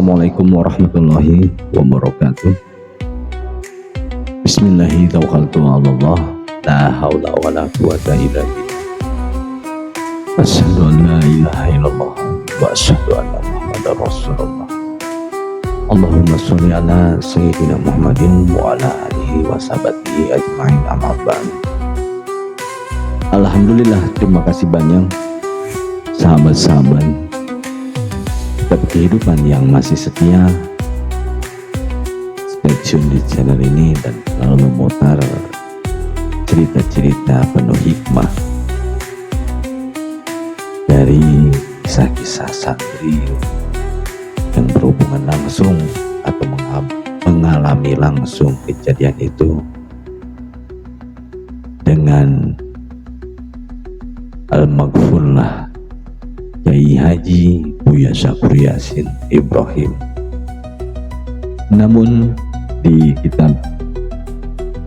Assalamualaikum warahmatullahi wabarakatuh. Bismillahi tawakkaltu 'alallah, la haula wala quwata illa billah. Asyhadu an la ilaha illallah wa asyhadu anna Muhammadar Rasulullah. Allahumma sholli ala sayyidina Muhammadin wa ala alihi wa sahbihi ajma'in, amma ba'd. Alhamdulillah, terima kasih banyak sahabat-sahabat kehidupan yang masih setia stay tune di channel ini dan selalu memutar cerita-cerita penuh hikmah dari kisah-kisah santri yang berhubungan langsung atau mengalami langsung kejadian itu dengan Al-Maghfurlah Kiai Haji Buya Syakur Yasin Ibrahim. Namun di kitab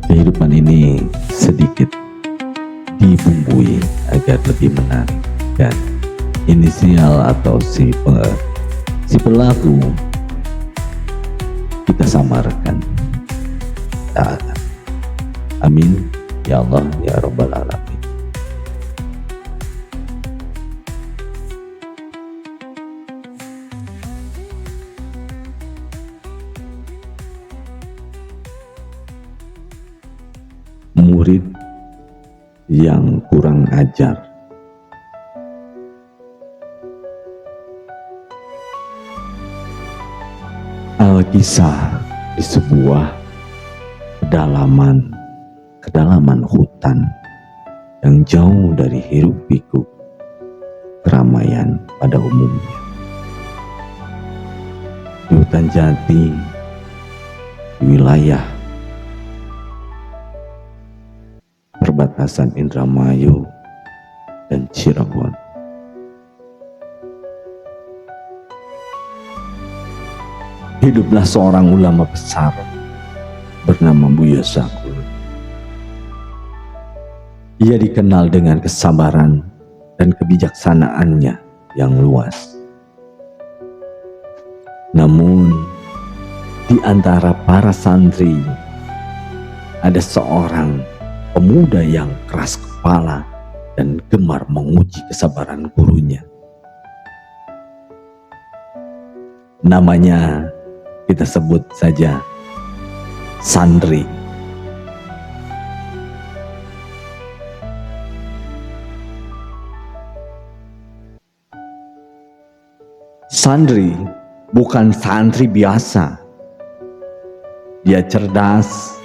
kehidupan ini sedikit dibumbui agar lebih menarik, dan inisial atau si pelaku kita samarkan. Amin ya Allah ya Rabbal Alamin. Murid yang kurang ajar. Alkisah di sebuah kedalaman hutan yang jauh dari hiruk pikuk keramaian pada umumnya. Di hutan jati, di wilayah perbatasan Indramayu dan Cirebon. Hiduplah seorang ulama besar bernama Buya Syakur. Ia dikenal dengan kesabaran dan kebijaksanaannya yang luas. Namun, di antara para santri ada seorang pemuda yang keras kepala dan gemar menguji kesabaran gurunya. Namanya kita sebut saja Sandri. Sandri bukan santri biasa. Dia cerdas,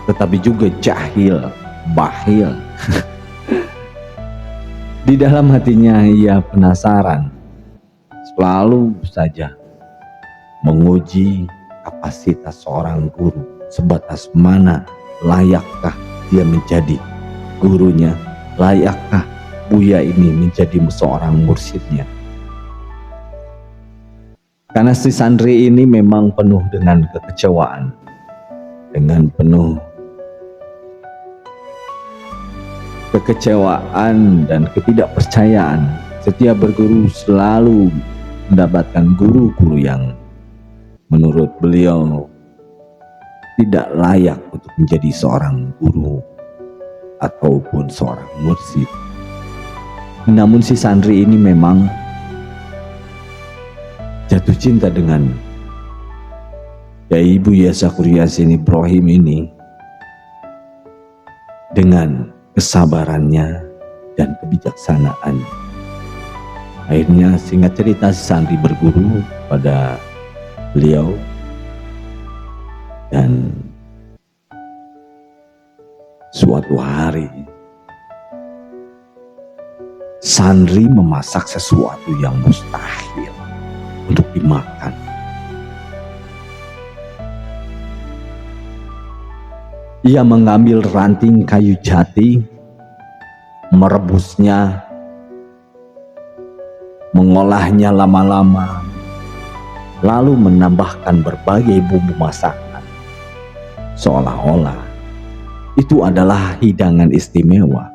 tetapi juga jahil, bahil. Di dalam hatinya ia penasaran, selalu saja menguji kapasitas seorang guru, sebatas mana layakkah dia menjadi gurunya, layakkah Buya ini menjadi seorang mursyidnya. Karena si santri ini memang penuh dengan kekecewaan, dengan penuh kekecewaan dan ketidakpercayaan. Setiap berguru selalu mendapatkan guru-guru yang menurut beliau tidak layak untuk menjadi seorang guru ataupun seorang mursyid. Namun si santri ini memang jatuh cinta dengan Kiai Buya Syakur Yasin Ibrahim ini dengan kesabarannya dan kebijaksanaannya. Akhirnya singkat cerita si santri berguru pada beliau, dan suatu hari santri memasak sesuatu yang mustahil untuk dimakan. Ia mengambil ranting kayu jati, merebusnya, mengolahnya lama-lama, lalu menambahkan berbagai bumbu masakan, seolah-olah itu adalah hidangan istimewa.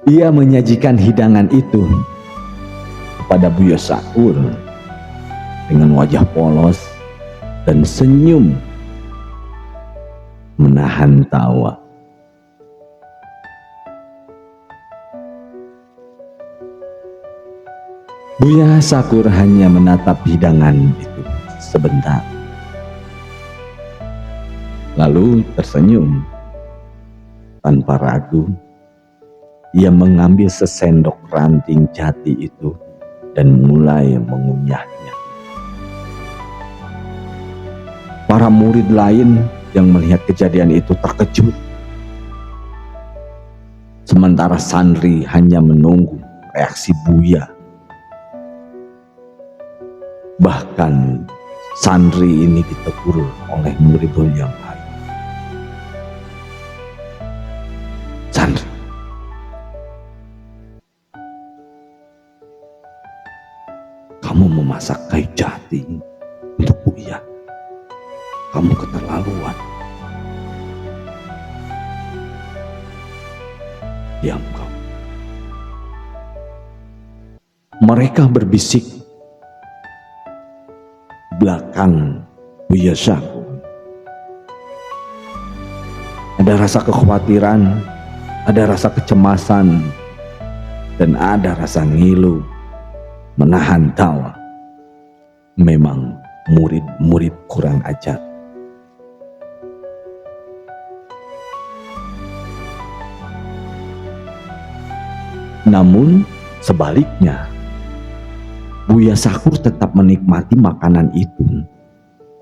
Ia menyajikan hidangan itu kepada Buya Sakur dengan wajah polos dan senyum menahan tawa. Buya Sakur hanya menatap hidangan itu sebentar, lalu tersenyum. Tanpa ragu, ia mengambil sesendok ranting jati itu dan mulai mengunyahnya. Para murid lain yang melihat kejadian itu terkejut, sementara santri hanya menunggu reaksi Buya. Bahkan santri ini ditegur oleh murid yang lain. "Santri, kamu memasak kayu jati untuk Buya. Kamu keterlaluan." "Diam kau." Mereka berbisik belakang Buya Sakur. Ada rasa kekhawatiran, ada rasa kecemasan, dan ada rasa ngilu menahan tawa. Memang murid-murid kurang ajar. Namun sebaliknya, Buya Sakur tetap menikmati makanan itu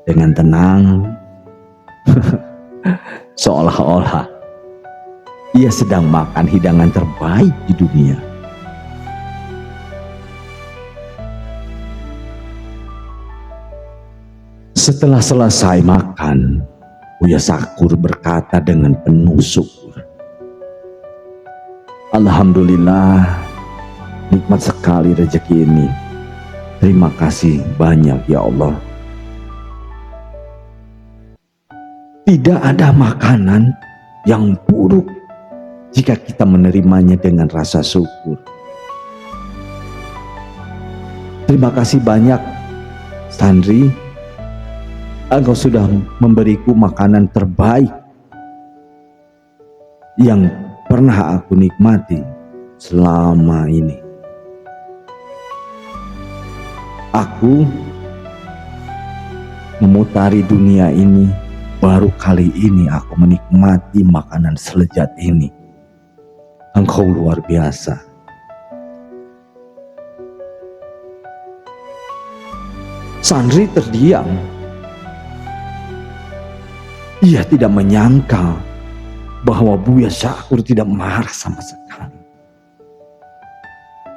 dengan tenang, seolah-olah ia sedang makan hidangan terbaik di dunia. Setelah selesai makan, Buya Sakur berkata dengan penuh syukur, "Alhamdulillah, nikmat sekali rezeki ini. Terima kasih banyak ya Allah. Tidak ada makanan yang buruk jika kita menerimanya dengan rasa syukur. Terima kasih banyak, Sandri. Engkau sudah memberiku makanan terbaik yang pernah aku nikmati selama ini. Aku memutari dunia ini, baru kali ini aku menikmati makanan selezat ini. Engkau luar biasa." Sandri terdiam. Ia tidak menyangka bahwa Buya Sakur tidak marah sama sekali.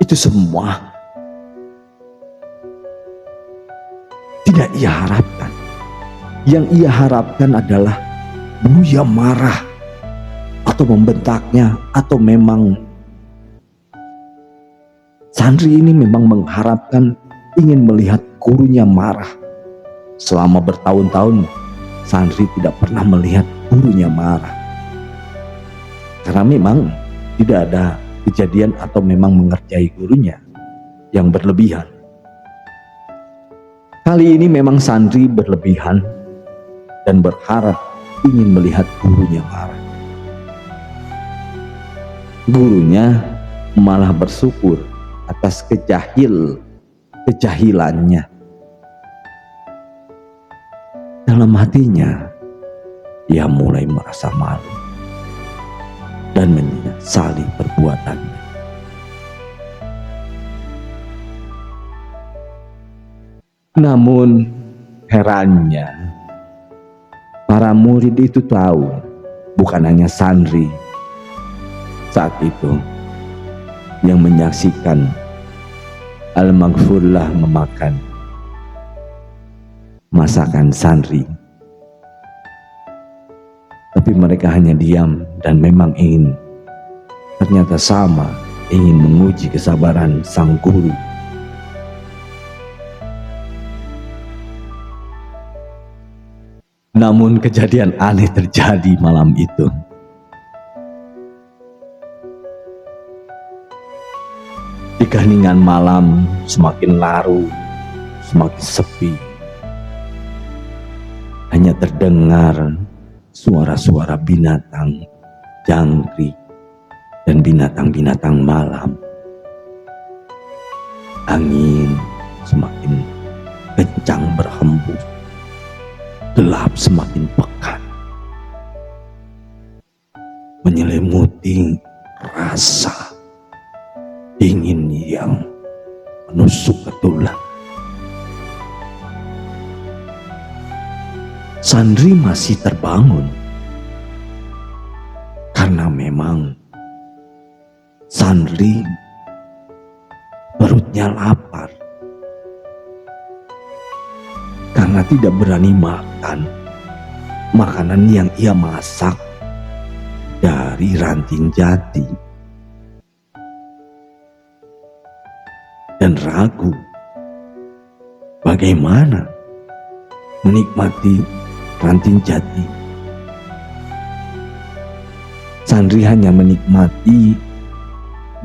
Itu semua tidak ia harapkan. Yang ia harapkan adalah Buya marah atau membentaknya, atau memang santri ini memang mengharapkan ingin melihat gurunya marah. Selama bertahun-tahun santri tidak pernah melihat gurunya marah, karena memang tidak ada kejadian atau memang mengerjai gurunya yang berlebihan. Kali ini memang santri berlebihan dan berharap ingin melihat gurunya marah. Gurunya malah bersyukur atas kejahilannya. Dalam hatinya, ia mulai merasa malu dan menyesali perbuatannya. Namun herannya, para murid itu tahu bukan hanya santri saat itu yang menyaksikan Al-Maghfurlah memakan masakan santri, tapi mereka hanya diam dan memang ternyata ingin menguji kesabaran sang guru. Namun kejadian aneh terjadi malam itu. Di keheningan malam semakin larut, semakin sepi. Hanya terdengar suara-suara binatang jangkrik dan binatang-binatang malam. Angin semakin kencang berhembus, gelap semakin pekat, menyelimuti rasa dingin yang menusuk ke tulang. Sandri masih terbangun karena memang Sandri perutnya lapar karena tidak berani makan makanan yang ia masak dari ranting jati, dan ragu bagaimana menikmati ranting jati. Sandri hanya menikmati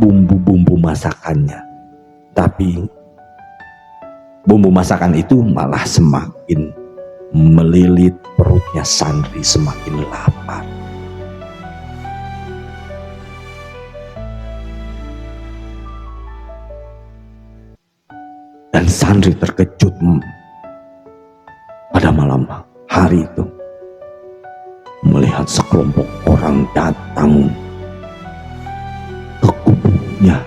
bumbu-bumbu masakannya, tapi bumbu masakan itu malah semakin melilit perutnya Sandri, semakin lapar. Dan Sandri terkejut pada malam hari itu melihat sekelompok orang datang ke gubuknya.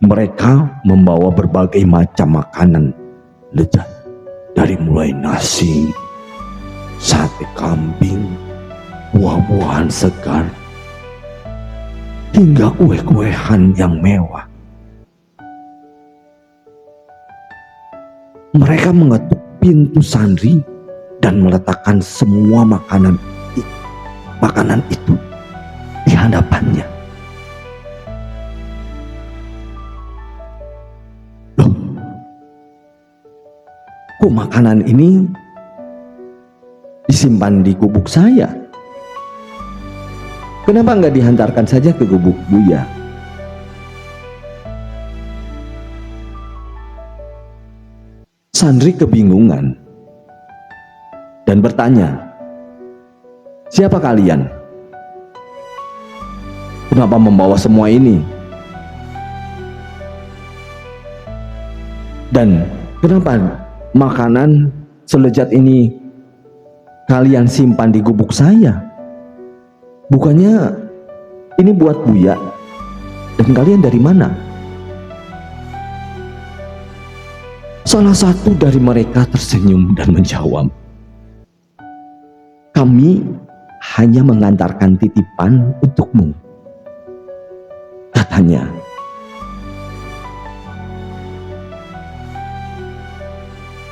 Mereka membawa berbagai macam makanan lezat, dari mulai nasi, sate kambing, buah-buahan segar, hingga kue-kuean yang mewah. Mereka mengetuk pintu Sandri dan meletakkan semua makanan itu di hadapannya. Loh, kok makanan ini disimpan di gubuk saya? Kenapa nggak dihantarkan saja ke gubuk Buya? Sandri kebingungan dan bertanya, "Siapa kalian? Kenapa membawa semua ini? Dan kenapa makanan selezat ini kalian simpan di gubuk saya? Bukannya ini buat Buya, dan kalian dari mana?" Salah satu dari mereka tersenyum dan menjawab, "Kami hanya mengantarkan titipan untukmu," katanya.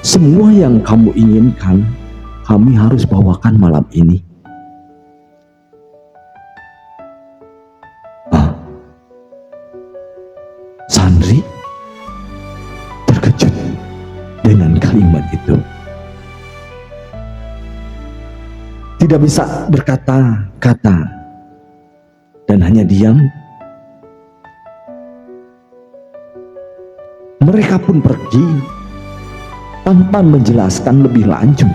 "Semua yang kamu inginkan, kami harus bawakan malam ini." Sandri terkejut dengan kalimat itu. Tidak bisa berkata-kata dan hanya diam. Mereka pun pergi tanpa menjelaskan lebih lanjut.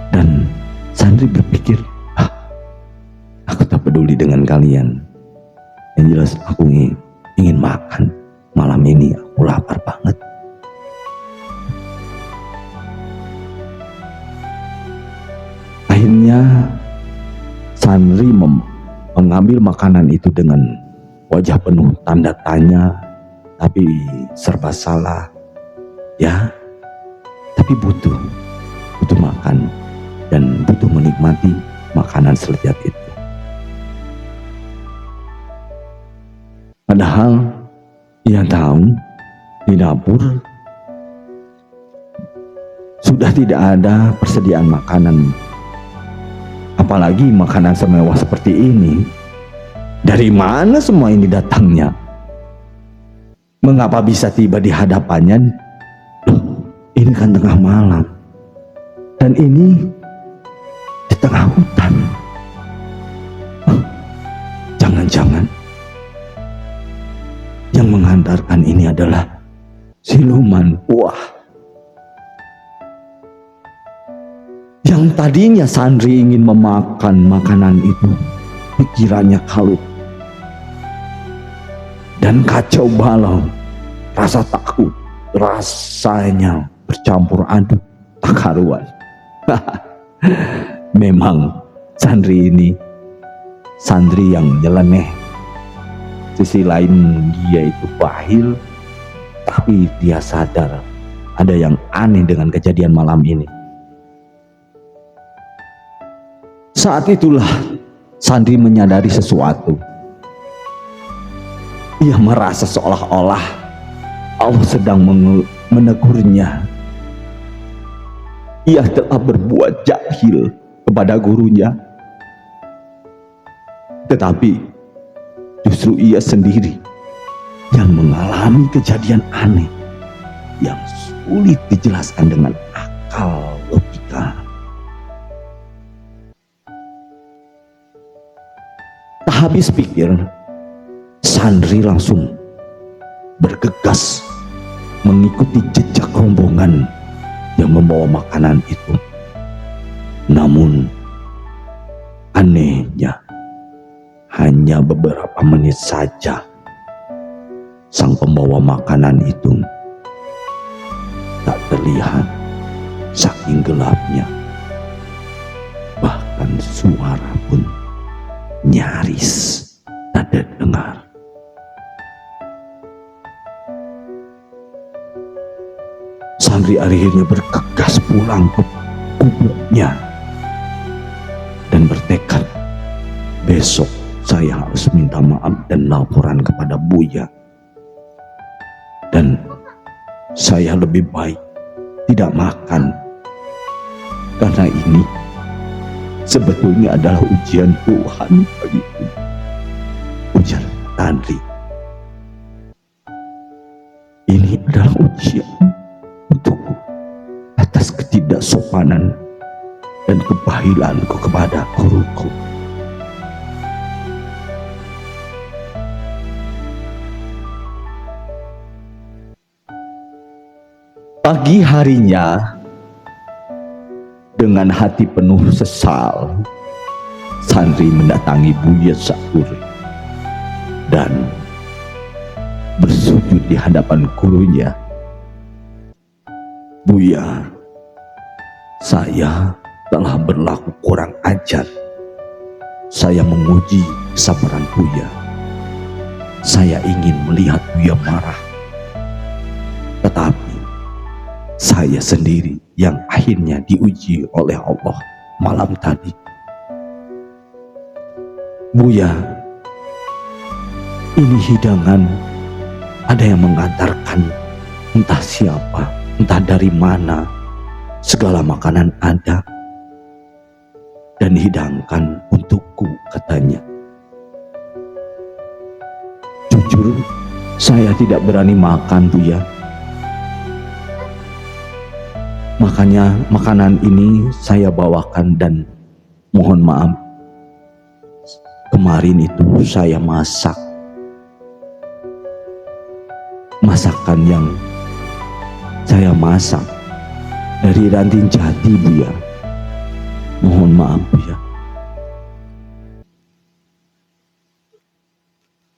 Dan Sandri berpikir, aku tak peduli dengan kalian. Yang jelas aku ingin makan malam ini, aku lapar banget. Akhirnya Sandri mengambil makanan itu dengan wajah penuh tanda tanya, tapi serba salah. Ya, tapi butuh makan dan butuh menikmati makanan selezat itu. Padahal ia tahu di dapur sudah tidak ada persediaan makanan, apalagi makanan semewah seperti ini. Dari mana semua ini datangnya? Mengapa bisa tiba di hadapannya? Loh, ini kan tengah malam, dan ini di tengah hutan. Jangan-jangan yang menghantarkan ini adalah siluman. Wah, yang tadinya Sandri ingin memakan makanan itu, pikirannya kalut dan kacau balau. Rasa takut rasanya bercampur aduk tak karuan. Memang Sandri ini Sandri yang nyeleneh. Sisi lain dia itu bahil, tapi dia sadar ada yang aneh dengan kejadian malam ini. Saat itulah Sandri menyadari sesuatu. Ia merasa seolah-olah Allah sedang menegurnya. Ia telah berbuat jahil kepada gurunya, tetapi justru ia sendiri yang mengalami kejadian aneh yang sulit dijelaskan dengan akal logika. Tak habis pikir, Sandri langsung bergegas mengikuti jejak rombongan yang membawa makanan itu. Namun anehnya, hanya beberapa menit saja sang pembawa makanan itu tak terlihat saking gelapnya. Bahkan suara pun nyaris tak terdengar. Sandri akhirnya bergegas pulang ke gubuknya dan bertekad, besok saya harus minta maaf dan laporan kepada Buya. Dan saya lebih baik tidak makan, karena ini sebetulnya adalah ujian Tuhan bagiku. Ujar Sandri. Ini adalah ujian untukku atas ketidaksopanan dan kebahilanku kepada guruku. Pagi harinya, dengan hati penuh sesal, Sandri mendatangi Buya Sakuri dan bersujud di hadapan gurunya. Buya, saya telah berlaku kurang ajar. Saya menguji kesabaran Buya. Saya ingin melihat Buya marah, tetapi saya sendiri yang akhirnya diuji oleh Allah malam tadi. Buya, ini hidangan ada yang mengantarkan, entah siapa, entah dari mana, segala makanan ada dan hidangkan untukku, katanya. Jujur, saya tidak berani makan, Buya. Makanya makanan ini saya bawakan dan mohon maaf, kemarin itu saya masak masakan yang saya masak dari ranting jati, Buya. Mohon maaf, Buya.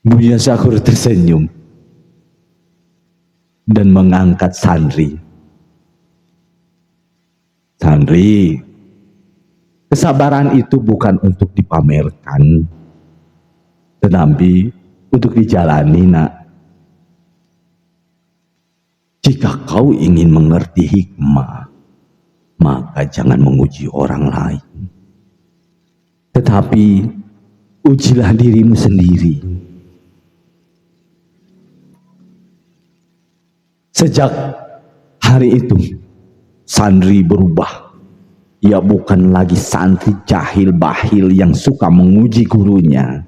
Buya Sakuri tersenyum dan mengangkat Sandri. Sandri, kesabaran itu bukan untuk dipamerkan, tetapi untuk dijalani, nak. Jika kau ingin mengerti hikmah, maka jangan menguji orang lain, tetapi ujilah dirimu sendiri. Sejak hari itu, Sandri berubah. Ia bukan lagi santri jahil bahil yang suka menguji gurunya,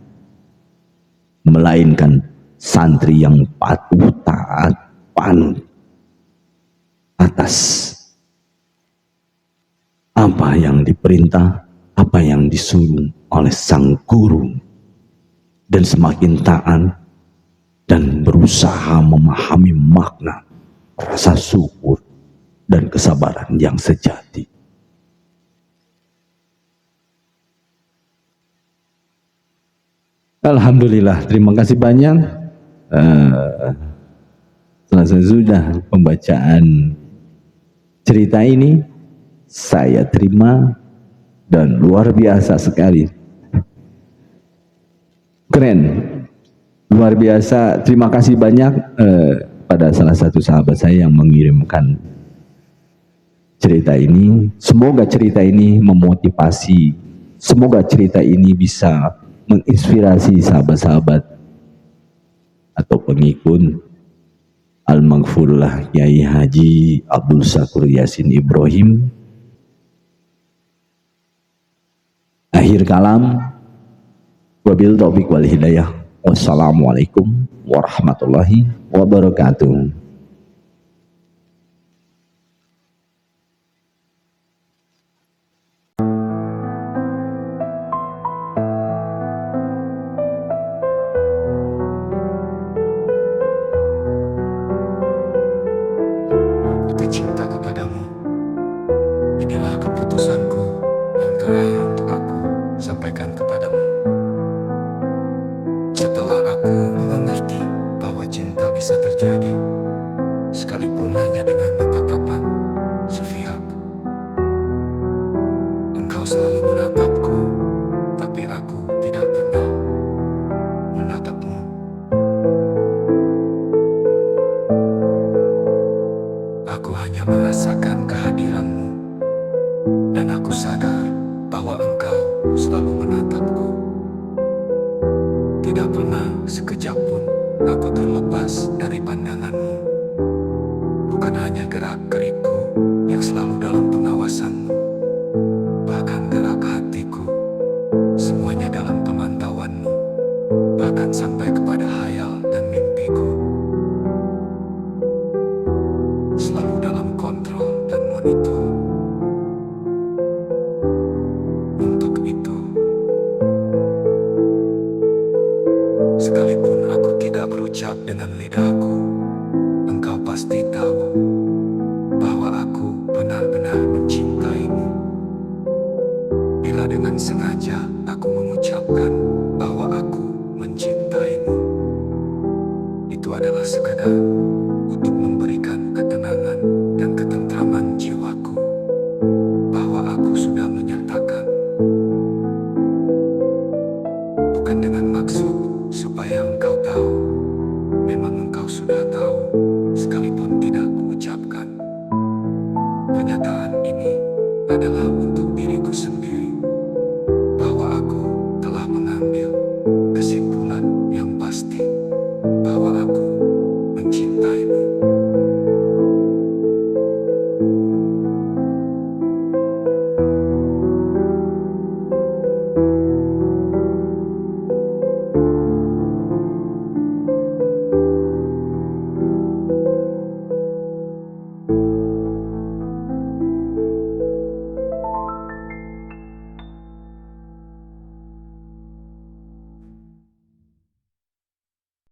melainkan santri yang patuh, taat, panut atas apa yang diperintah, apa yang disuruh oleh sang guru. dan semakin taat dan berusaha memahami makna rasa syukur dan kesabaran yang sejati. Alhamdulillah, terima kasih banyak. Selesai sudah pembacaan cerita ini, saya terima dan luar biasa sekali. Keren, luar biasa. Terima kasih banyak pada salah satu sahabat saya yang mengirimkan cerita ini. Semoga cerita ini memotivasi, semoga cerita ini bisa menginspirasi sahabat-sahabat atau pengikut Al-Maghfurullah Kiai Haji Abdul Syakur Yasin Ibrahim. Akhir kalam, wabil taufiq wal hidayah. Wassalamualaikum warahmatullahi wabarakatuh. Jatuh cinta kepadamu, inilah keputusanku yang terakhir untuk aku sampaikan kepadamu. Setelah aku mengerti bahwa cinta bisa terjadi, sekalipun hanya dengan tatapan sepihak. Engkau selalu menatapku, tapi aku tidak pernah menatapmu. Aku hanya merasakan kehadiranmu, dan aku sadar bahwa engkau selalu menatapku. Tidak pernah sekejap pun aku terlepas dari pandanganmu. Bukan hanya gerak-gerikku yang selalu dalam pengawasanmu, bahkan gerak hatiku, semuanya dalam pemantauanmu, bahkan sampai kepada hayal dan mimpiku, selalu dalam kontrol dan monitor. Untuk itu, sekalipun aku tidak berucap dengan lidahku, engkau pasti tahu bahwa aku benar-benar mencintaimu. Bila dengan sengaja aku mengucapkan bahwa aku mencintaimu, itu adalah sekadar